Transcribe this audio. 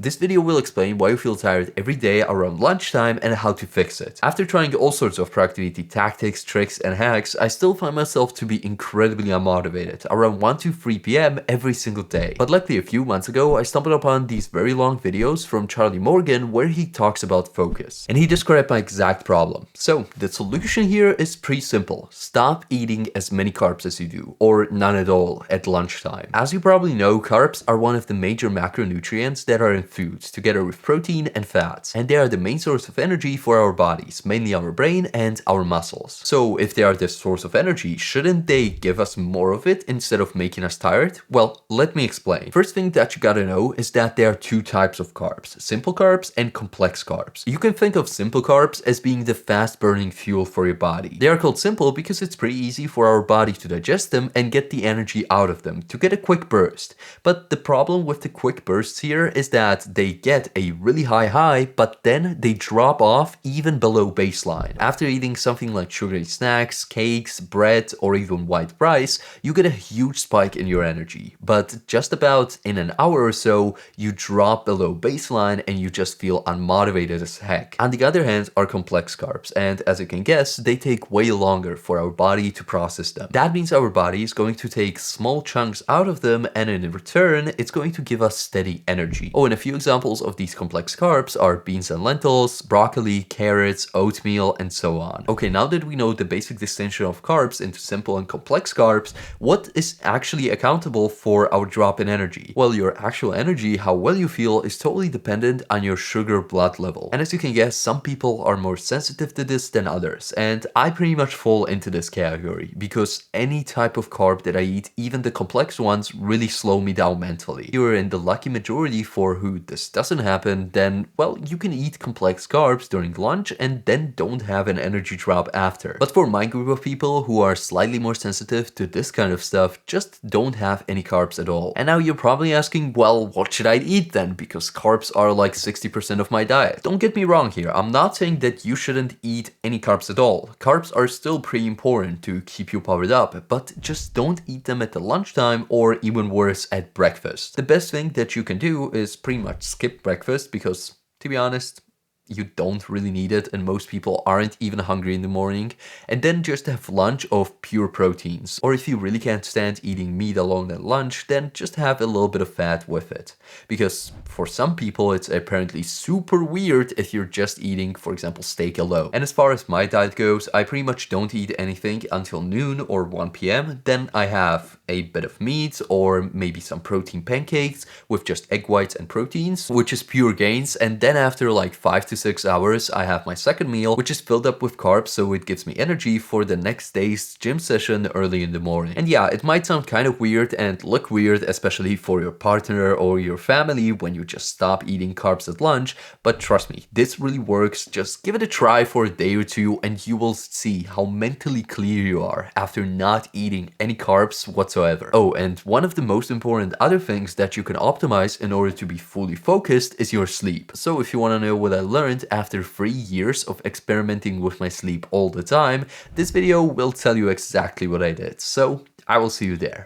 This video will explain why you feel tired every day around lunchtime and how to fix it. After trying all sorts of productivity tactics, tricks, and hacks, I still find myself to be incredibly unmotivated around 1 to 3 p.m. every single day. But luckily a few months ago, I stumbled upon these very long videos from Charlie Morgan where he talks about focus. And he described my exact problem. So the solution here is pretty simple. Stop eating as many carbs as you do, or none at all at lunchtime. As you probably know, carbs are one of the major macronutrients that are in foods, together with protein and fats. And they are the main source of energy for our bodies, mainly our brain and our muscles. So if they are this source of energy, shouldn't they give us more of it instead of making us tired? Well, let me explain. First thing that you gotta know is that there are two types of carbs, simple carbs and complex carbs. You can think of simple carbs as being the fast burning fuel for your body. They are called simple because it's pretty easy for our body to digest them and get the energy out of them to get a quick burst. But the problem with the quick bursts here is that they get a really high, but then they drop off even below baseline. After eating something like sugary snacks, cakes, bread, or even white rice, you get a huge spike in your energy. But just about in an hour or so, you drop below baseline and you just feel unmotivated as heck. On the other hand are complex carbs, and as you can guess, they take way longer for our body to process them. That means our body is going to take small chunks out of them, and in return, it's going to give us steady energy. Oh, and a few examples of these complex carbs are beans and lentils, broccoli, carrots, oatmeal, and so on. Okay, now that we know the basic distinction of carbs into simple and complex carbs, what is actually accountable for our drop in energy? Well, your actual energy, how well you feel, is totally dependent on your sugar blood level. And as you can guess, some people are more sensitive to this than others, and I pretty much fall into this category because any type of carb that I eat, even the complex ones, really slow me down mentally. If you're in the lucky majority for who this doesn't happen, then, well, you can eat complex carbs during lunch and then don't have an energy drop after. But for my group of people who are slightly more sensitive to this kind of stuff, just don't have any carbs at all. And now you're probably asking, well, what should I eat then? Because carbs are like 60% of my diet. Don't get me wrong here, I'm not saying that you shouldn't eat any carbs at all. Carbs are still pretty important to keep you powered up, but just don't eat them at the lunchtime or even worse at breakfast. The best thing that you can do is pretty much skip breakfast because, to be honest, you don't really need it and most people aren't even hungry in the morning, and then just have lunch of pure proteins. Or if you really can't stand eating meat alone at lunch, then just have a little bit of fat with it. Because for some people it's apparently super weird if you're just eating, for example, steak alone. And as far as my diet goes, I pretty much don't eat anything until noon or 1 p.m. Then I have a bit of meat or maybe some protein pancakes with just egg whites and proteins, which is pure gains, and then after like 5 to 6 hours, I have my second meal, which is filled up with carbs, so it gives me energy for the next day's gym session early in the morning. And yeah, it might sound kind of weird and look weird, especially for your partner or your family when you just stop eating carbs at lunch, but trust me, this really works. Just give it a try for a day or two and you will see how mentally clear you are after not eating any carbs whatsoever. Oh, and one of the most important other things that you can optimize in order to be fully focused is your sleep. So if you want to know what I learned after 3 years of experimenting with my sleep all the time, this video will tell you exactly what I did. So I will see you there.